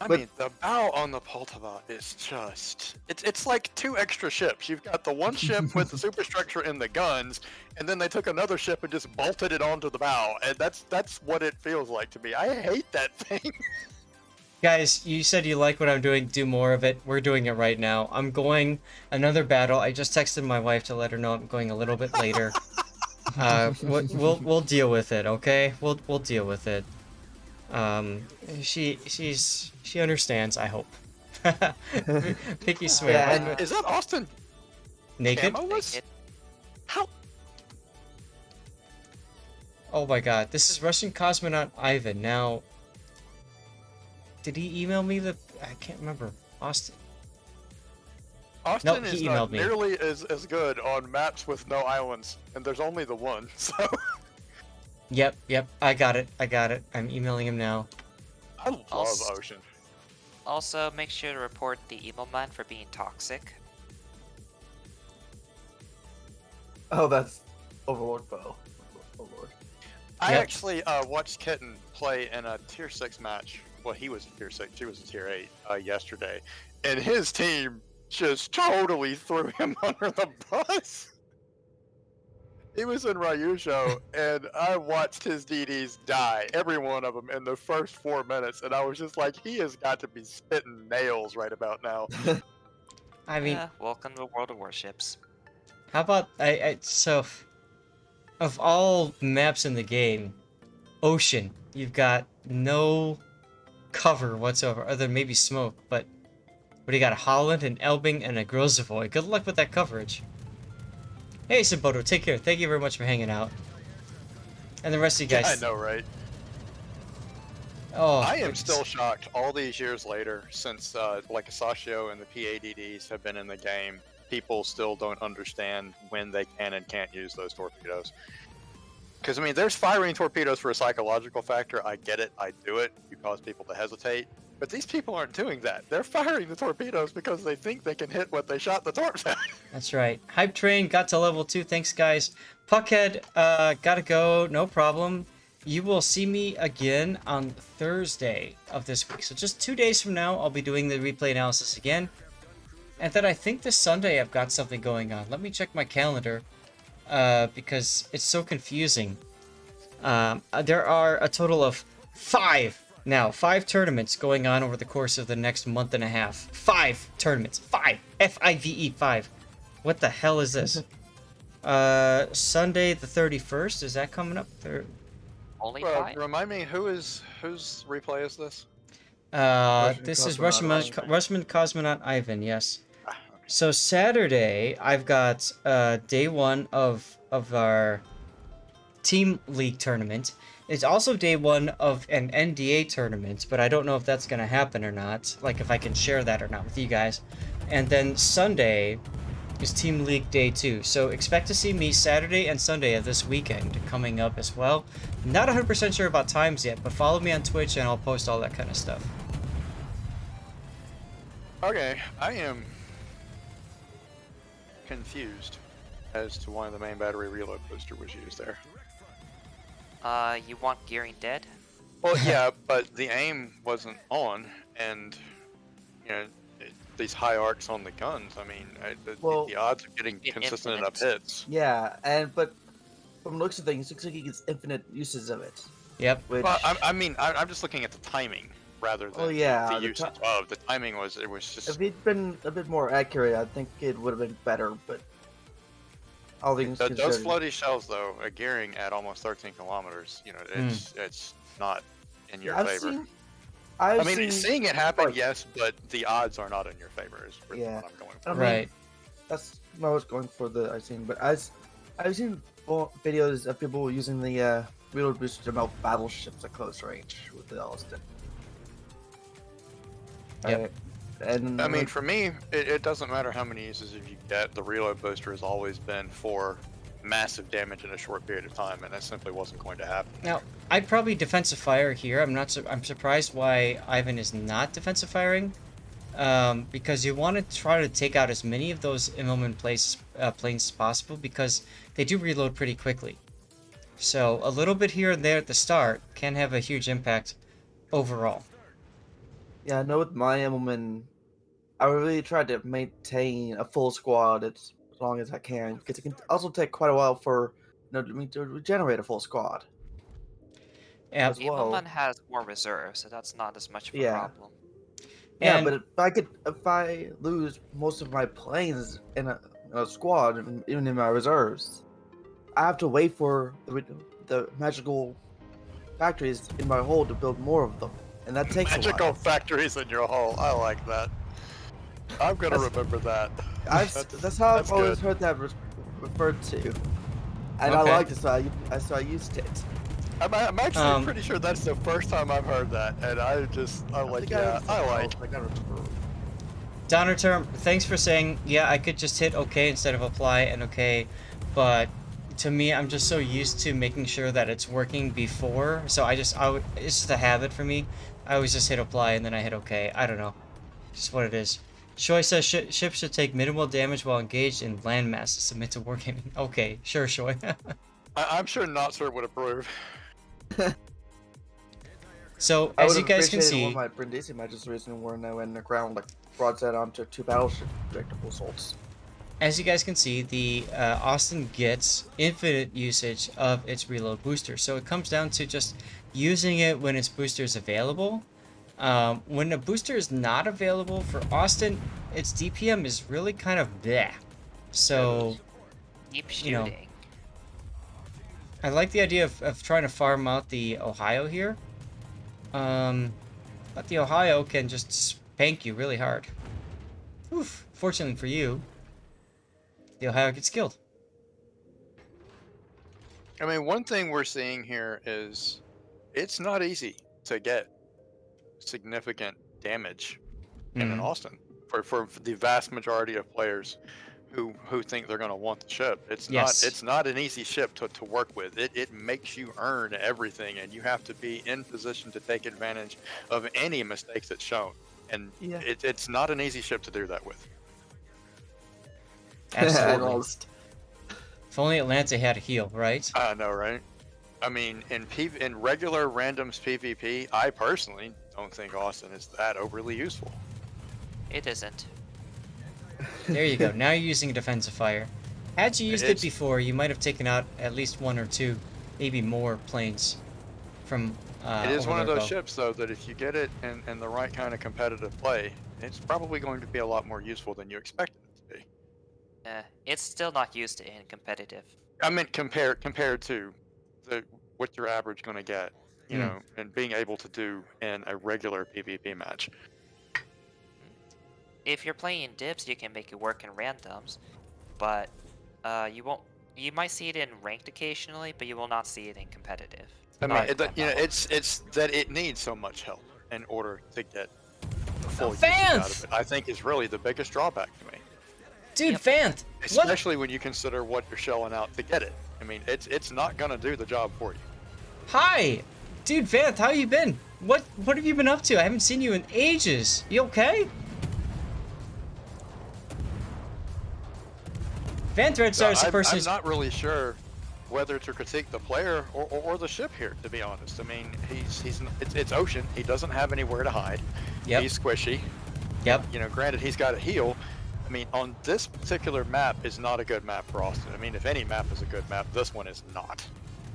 I But mean, the bow on the Poltava is just it's like two extra ships. You've got the one ship with the superstructure and the guns, and then they took another ship and just bolted it onto the bow, and that's what it feels like to me. I hate that thing. Guys, you said you like what I'm doing. Do more of it. We're doing it right now. I'm going another battle. I just texted my wife to let her know I'm going a little bit later. We'll deal with it, okay? We'll deal with it. She understands, I hope. Pinky swear. Yeah. Is that Austin Naked? camo-less? Naked. How? Oh my god, this is Russian cosmonaut Ivan. Now, did he email me the... I can't remember. Austin. Austin he is emailed not me. nearly as good on maps with no islands, and there's only the one. So Yep, I got it. I'm emailing him now. I love Also- Ocean. Also, make sure to report the emo man for being toxic. oh, that's Overlord bow. Overlord. I Yep. actually watched Kitten play in a tier 6 match. Well, he was a tier 6, she was a tier 8 yesterday. And his team just totally threw him under the bus. He was in Ryusho, and I watched his DDs die, every one of them, in the first 4 minutes. And I was just like, he has got to be spitting nails right about now. I mean, Yeah, welcome to World of Warships. how about... So, of all maps in the game, Ocean, you've got no cover whatsoever, other than maybe smoke, but... What do you got? A Holland, an Elbing, and a Grozavoy. Good luck with that coverage. Hey, Saboto, take care. Thank you very much for hanging out. And the rest of you I guys. know, right? Oh, I am goodness. still shocked all these years later, since like Asashio and the PADDs have been in the game, people still don't understand when they can and can't use those torpedoes. Because, I mean, there's firing torpedoes for a psychological factor. I get it. I do it. You cause people to hesitate. But these people aren't doing that. They're firing the torpedoes because they think they can hit what they shot the torps at. That's right. Hype Train got to level 2. Thanks, guys. Puckhead, gotta go. No problem. You will see me again on Thursday of this week. So just 2 days from now, I'll be doing the replay analysis again. And then I think this Sunday I've got something going on. Let me check my calendar because it's so confusing. There are a total of 5 tournaments going on over the course of the next month and a half. 5 tournaments. 5. F-I-V-E, 5. What the hell is this? Sunday the 31st, is that coming up? Only Bro, 5? remind me, whose replay is this? This is Russian Cosmonaut Ivan, yes. Ah, okay. So Saturday, I've got day 1 of our Team League tournament. It's also day 1 of an NDA tournament, but I don't know if that's going to happen or not. Like, if I can share that or not with you guys. And then Sunday is Team League day 2. So expect to see me Saturday and Sunday of this weekend coming up as well. Not 100% sure about times yet, but follow me on Twitch and I'll post all that kind of stuff. Okay, I am confused as to why the main battery reload booster was used there. You want gearing dead? Well, yeah, but the aim wasn't on, and you know these high arcs on the guns. I mean, Well, the odds of getting in consistent Infinite. enough hits. Yeah, but from the looks of things, it looks like he gets infinite uses of it. Yep. Which, Well, I'm just looking at the timing rather than Oh, yeah, the the usage of the timing. Was just if he'd been a bit more accurate, I think it would have been better. But all things those considered, floaty shells though, gearing at almost 13 kilometers. You know, it's not in your I've favor. seen. I've I mean, seen, seeing it happen, like- yes, but the odds are not in your favor. Is really Yeah. what I'm going for. I mean, Right. That's what I was going for. I've seen, but I've seen videos of people using the reload booster to melt battleships at close range with the Austin. Yep. And I mean, for me, it doesn't matter how many uses you get. The reload booster has always been for massive damage in a short period of time, and that simply wasn't going to happen. Now, I'd probably defensive fire here. I'm surprised why Ivan is not defensive firing. Because you want to try to take out as many of those Immelman planes as possible, because they do reload pretty quickly. So a little bit here and there at the start can have a huge impact overall. Yeah, I know with my Immelman, I really try to maintain a full squad as long as I can because it can also take quite a while for me to regenerate a full squad Yep. as well. Immelman has more reserves, so that's not as much of a Yeah, problem. yeah, And but if I lose most of my planes in a squad, even in my reserves, I have to wait for the magical factories in my hold to build more of them, and that takes a Magical while. factories in your hull. I like that. I'm gonna That's remember that. that's how I've That's always good. heard that referred to, and I okay. liked it, so I used it. I'm actually Um, pretty sure that's the first time I've heard that, and I'm I like, think I heard yeah, it I somewhere like. else. I gotta remember. Downer term. Thanks for saying. Yeah, I could just hit OK instead of apply and OK, but to me, I'm just so used to making sure that it's working before. So it's just a habit for me. I always just hit apply and then I hit OK. I don't know. Just what it is. Shoy says ships should take minimal damage while engaged in landmass to submit to wargaming. Okay, sure, Shoy. I'm sure Notsir would approve. So, I as would you have guys can appreciated one of see, my Brindisi matches recently where I went in the ground like broadside onto 2 battleship predictable assaults. the Austin gets infinite usage of its reload booster. So it comes down to just using it when its booster is available. When a booster is not available for Austin, its DPM is really kind of bleh. So, Keep you know, shooting. I like the idea of trying to farm out the Ohio here. But the Ohio can just spank you really hard. Oof. Fortunately for you, the Ohio gets killed. I mean, one thing we're seeing here is it's not easy to get significant damage in an Mm. Austin for the vast majority of players who think they're going to want the ship. Yes. It's not an easy ship to work with. It makes you earn everything, and you have to be in position to take advantage of any mistakes that's shown. And Yeah. it's not an easy ship to do that with. Absolutely. Almost. If only Atlanta had a heal, right? I know, right? I mean, in regular randoms PvP, I personally don't think Austin is that overly useful. It isn't. There you go. Now you're using a defensive fire. Had you used it It's before, you might have taken out at least one or two, maybe more planes from it is over one of their those bow. ships though that if you get it in the right kind of competitive play, it's probably going to be a lot more useful than you expected it to be. It's still not used in competitive. I meant compared to what your average going to get, you Hmm. know, and being able to do in a regular PvP match. If you're playing dips, you can make it work in randoms, but you won't. You might see it in ranked occasionally, but you will not see it in competitive. I mean, Not at that level. it's that it needs so much help in order to get the full usage Vanth! out of it. I think is really the biggest drawback to me, Dude, Yep. Vanth! What? especially when you consider what you're shelling out to get it. I mean, it's not gonna do the job for you. Hi! Dude, Vanth, how you been? What have you been up to? I haven't seen you in ages. You okay? Vanth Red Star is the person I'm who's... not really sure whether to critique the player or the ship here, to be honest. I mean, it's Ocean. He doesn't have anywhere to hide. Yep. He's squishy. Yep. You know, granted, he's got a heal. I mean, on this particular map is not a good map for Austin. I mean, if any map is a good map, this one is not.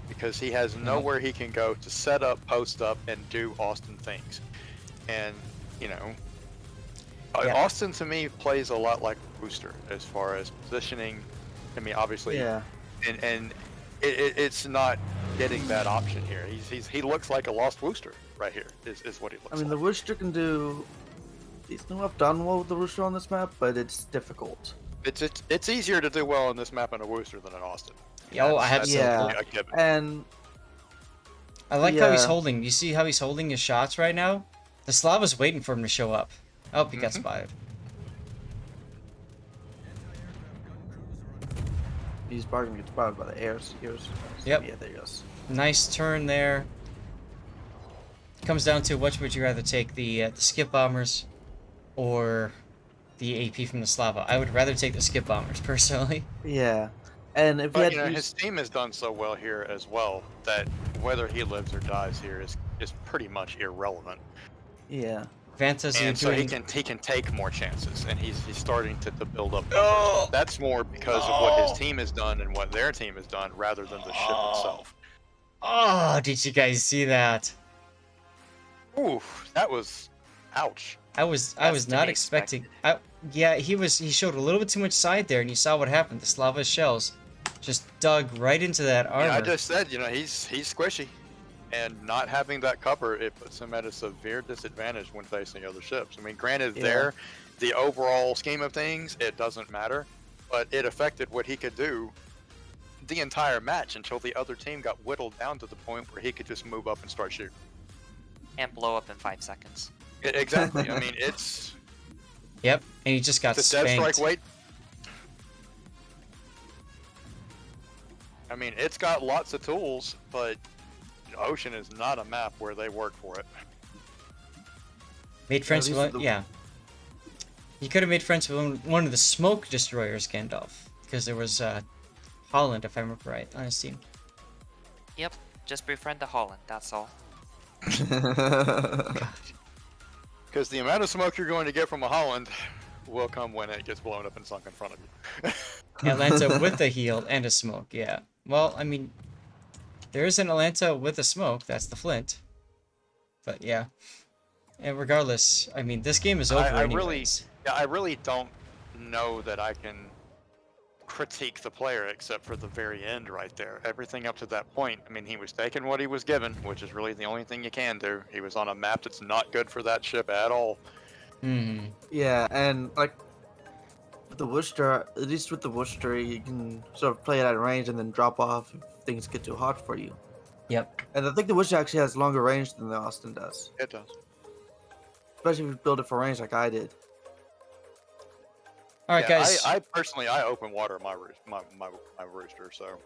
Because he has nowhere he can go to set up, post up, and do Austin things. And, you know, Yeah. Austin to me plays a lot like a booster as far as positioning. I mean, obviously, Yeah. and it's not getting that option here. He looks like a lost Wooster right here. Is what he looks I mean, like. the Rooster can do. He's not done well with the Rooster on this map, but it's difficult. It's easier to do well in this map in a Wooster than an Austin. Oh, That's absolutely. a given. And I like how he's Yeah. holding. You see how he's holding his shots right now? The Slava's waiting for him to show up. Oh, he got spotted. he's probably gonna get spotted by the airs. Yep. Yeah, there he goes. Nice turn there. Comes down to which would you rather take, the skip bombers or the AP from the Slava? I would rather take the skip bombers personally. Yeah. And if he But had you know, used- his team has done so well here as well that whether he lives or dies here is pretty much irrelevant. Yeah. Vantas, you're And so doing. he can take more chances, and he's starting to build up numbers. Oh! That's more because of what his team has done and what their team has done, rather than the ship itself. Oh, did you guys see that? Ooh, that was, ouch. I was That's to not be expecting. Yeah, he showed a little bit too much side there, and you saw what happened. The Slava shells just dug right into that armor. Yeah, I just said, he's squishy, and not having that cover, it puts him at a severe disadvantage when facing other ships. I mean, granted, Yeah. the overall scheme of things, it doesn't matter, but it affected what he could do the entire match until the other team got whittled down to the point where he could just move up and start shooting. And blow up in 5 seconds. Exactly. I mean, it's Yep, and he just got the death strike spanked. weight. I mean, it's got lots of tools, but Ocean is not a map where they work for it. Made friends these with are the- yeah. You could have made friends with one of the smoke destroyers, Gandalf, because there was Holland, if I remember right, on his team. Yep, just befriend the Holland, that's all. Because the amount of smoke you're going to get from a Holland will come when it gets blown up and sunk in front of you. Atlanta with a heal and a smoke, yeah. Well, I mean, there is an Atlanta with a smoke, that's the Flint. But yeah. And regardless, I mean, this game is over anyways. I really don't know that I can critique the player except for the very end right there. Everything up to that point, I mean, he was taking what he was given, which is really the only thing you can do. He was on a map that's not good for that ship at all. Mm-hmm. Yeah, and like with the Worcester, at least with the Worcester, you can sort of play it at range and then drop off if things get too hot for you. Yep. And I think the Worcester actually has longer range than the Austin does, It does. especially if you build it for range like I did. All right, Yeah, guys. I personally, I open water my rooster, so.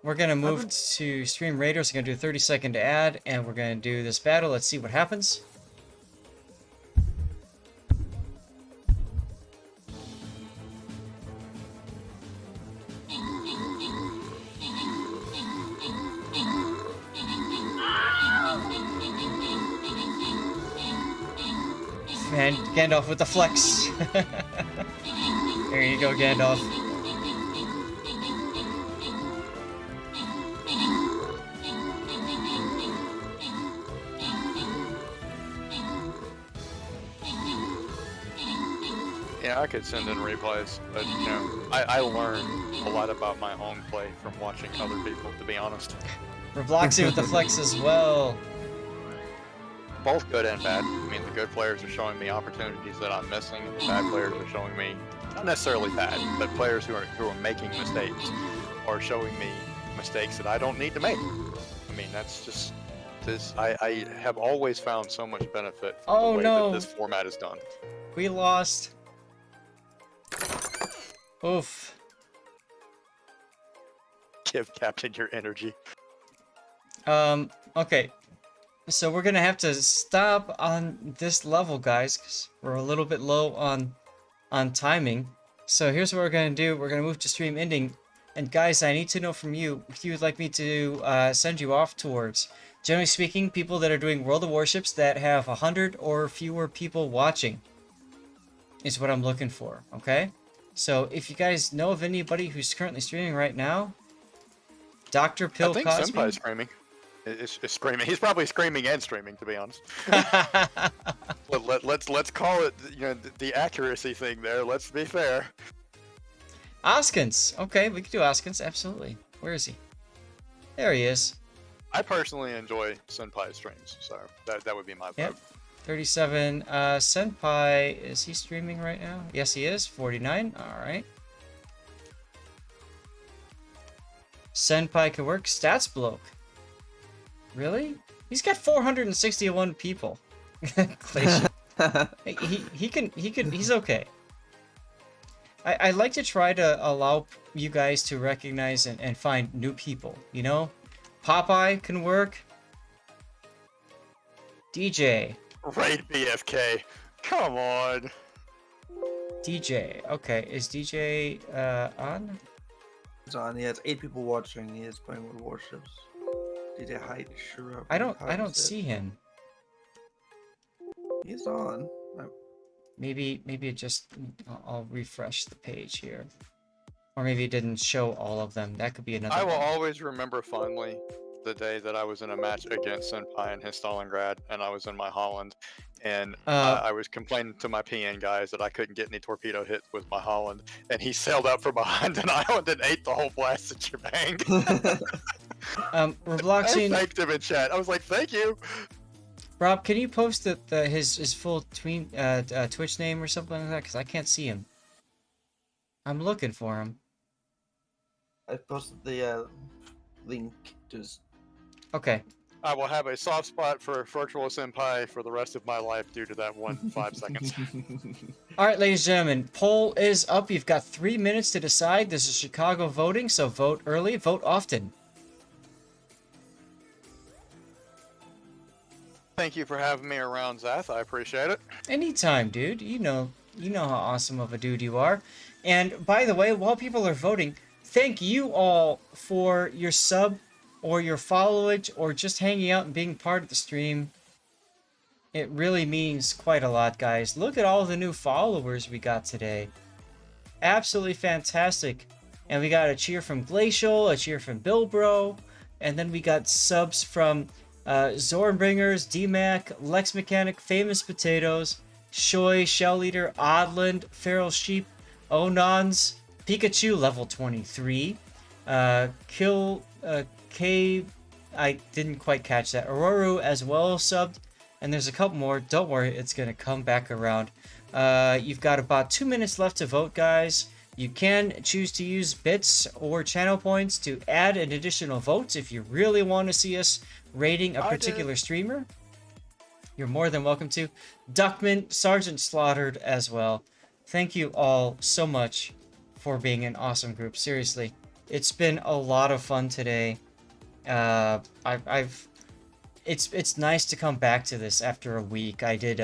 We're gonna move to Stream Raiders. We're gonna do a 30-second ad, and we're gonna do this battle. Let's see what happens. And Gandalf with the flex. There you go, Gandalf. Yeah, I could send in replays, but I learn a lot about my own play from watching other people, to be honest. Rebloxy with the flex as well. Both good and bad. I mean, the good players are showing me opportunities that I'm missing, and the bad players are showing me, not necessarily bad, but players who are making mistakes are showing me mistakes that I don't need to make. I mean, that's just this. I have always found so much benefit from Oh, the way no. that this format is done. We lost. Oof. Give Captain your energy. Okay. So we're gonna have to stop on this level, guys, because we're a little bit low on timing. So here's what we're gonna do. We're gonna move to stream ending. And guys, I need to know from you if you would like me to send you off towards, generally speaking, people that are doing World of Warships that have 100 or fewer people watching is what I'm looking for, okay? So if you guys know of anybody who's currently streaming right now, Dr. Pill I think Cosby. Senpai's screaming. Is screaming. He's probably screaming and streaming, to be honest. Let's call it, the accuracy thing there. Let's be fair. Oskins. Okay, we can do Oskins, absolutely. Where is he? There he is. I personally enjoy Senpai's streams, so that would be my vote. Yep. 37. Senpai, is he streaming right now? Yes, he is. 49. Alright. Senpai could work. Stats bloke. Really? He's got 461 people. Glacier. He's okay. I like to try to allow you guys to recognize and find new people, you know? Popeye can work. DJ. Raid BFK. Come on. DJ. Okay, is DJ on? It's on. He has 8 people watching. He is playing with Warships. DJ Height, sure. I don't see him. He's on. Maybe it just. I'll refresh the page here. Or maybe it didn't show all of them. That could be another I will one. always remember fondly the day that I was in a match against Senpai in his Stalingrad, and I was in my Holland, and I was complaining to my PN guys that I couldn't get any torpedo hits with my Holland, and he sailed up from behind an island and ate the whole blasted shebang. I Robloxian, thanked him in chat. I was like, "Thank you." Rob, can you post his full Twitch name or something like that? Because I can't see him. I'm looking for him. I posted the link to his. Okay. I will have a soft spot for Virtual Senpai for the rest of my life due to that 5 seconds. All right, ladies and gentlemen, poll is up. You've got 3 minutes to decide. This is Chicago voting, so vote early, vote often. Thank you for having me around, Zath. I appreciate it. Anytime, dude. You know how awesome of a dude you are. And by the way, while people are voting, thank you all for your sub or your followage or just hanging out and being part of the stream. It really means quite a lot, guys. Look at all the new followers we got today. Absolutely fantastic. And we got a cheer from Glacial, a cheer from Bilbro, and then we got subs from Zornbringers, DMAC, Lex Mechanic, Famous Potatoes, Shoy, Shell Eater, Oddland, Feral Sheep, Onons, Pikachu, level 23, Kill, K, I didn't quite catch that, Auroru as well subbed, and there's a couple more. Don't worry, it's going to come back around. You've got about 2 minutes left to vote, guys. You can choose to use bits or channel points to add an additional vote if you really want to see us rating a particular streamer. You're more than welcome to. Duckman, Sergeant Slaughtered as well. Thank you all so much for being an awesome group. Seriously, it's been a lot of fun today. It's nice to come back to this after a week. I did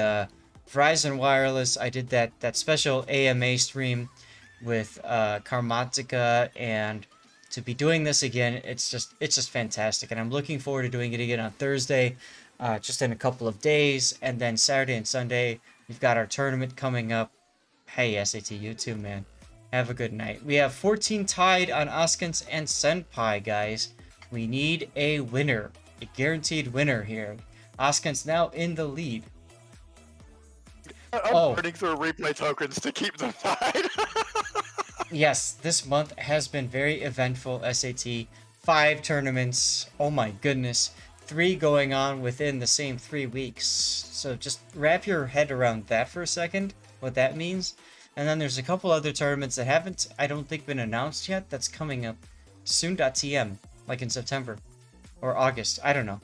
Verizon Wireless. I did that special AMA stream with Karmatica, and to be doing this again, it's just fantastic. And I'm looking forward to doing it again on Thursday, just in a couple of days, and then Saturday and Sunday we've got our tournament coming up. Hey, SAT, you too, man. Have a good night. We have 14 tied on Oskins and Senpai, guys. We need a winner, a guaranteed winner here. Oskins now in the lead. I'm burning through replay tokens to keep them tied. Yes, this month has been very eventful, SAT. 5 tournaments. Oh my goodness. 3 going on within the same 3 weeks. So just wrap your head around that for a second, what that means. And then there's a couple other tournaments that haven't, I don't think, been announced yet. That's coming up soon.tm, like in September or August. I don't know.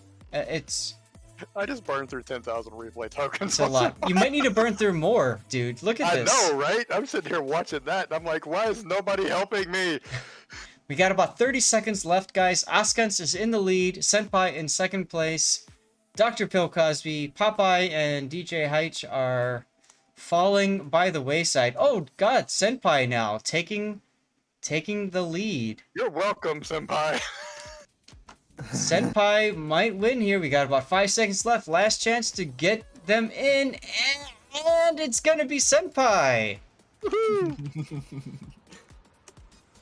I just burned through 10,000 replay tokens. It's a lot. You might need to burn through more, dude. Look at this. I know, right? I'm sitting here watching that, and I'm like, why is nobody helping me? We got about 30 seconds left, guys. Oskans is in the lead. Senpai in second place. Dr. Pill Cosby, Popeye, and DJ Heitch are falling by the wayside. Oh, God. Senpai now taking the lead. You're welcome, Senpai. Senpai might win here. We got about 5 seconds left. Last chance to get them in. And it's going to be Senpai.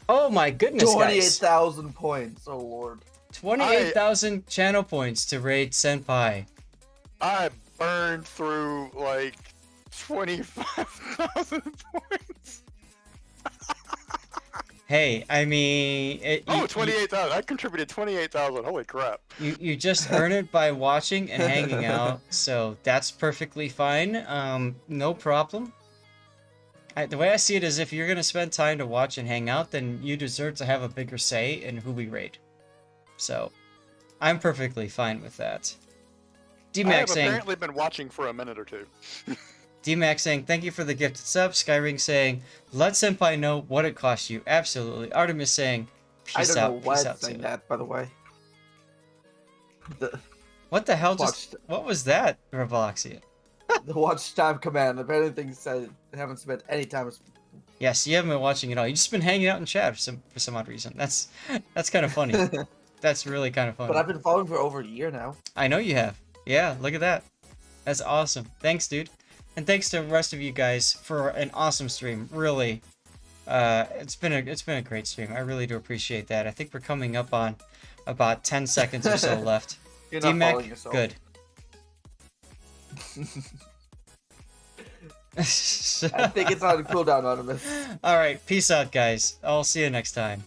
Oh my goodness, 28,000 points. Oh, Lord. 28,000 channel points to raid Senpai. I burned through like 25,000 points. Hey, I mean... 28,000. I contributed 28,000. Holy crap. You just earn it by watching and hanging out, so that's perfectly fine. No problem. The way I see it is if you're going to spend time to watch and hang out, then you deserve to have a bigger say in who we raid. So, I'm perfectly fine with that. I've apparently been watching for a minute or two. DMAX saying, thank you for the gifted sub. Skyring saying, let Senpai know what it cost you. Absolutely. Artemis saying, peace out. I don't know why Peace it's out saying too. that, by the way. What the hell just... What was that, Revoxia? The watch time command. If anything said, I haven't spent any time. Yes, you haven't been watching at all. You've just been hanging out in chat for some odd reason. That's kind of funny. That's really kind of funny. But I've been following for over a year now. I know you have. Yeah, look at that. That's awesome. Thanks, dude. And thanks to the rest of you guys for an awesome stream. Really, it's been a great stream. I really do appreciate that. I think we're coming up on about 10 seconds or so left. You're not D-Mac, following yourself. good. I think it's on cooldown, Anonymous. All right, peace out, guys. I'll see you next time.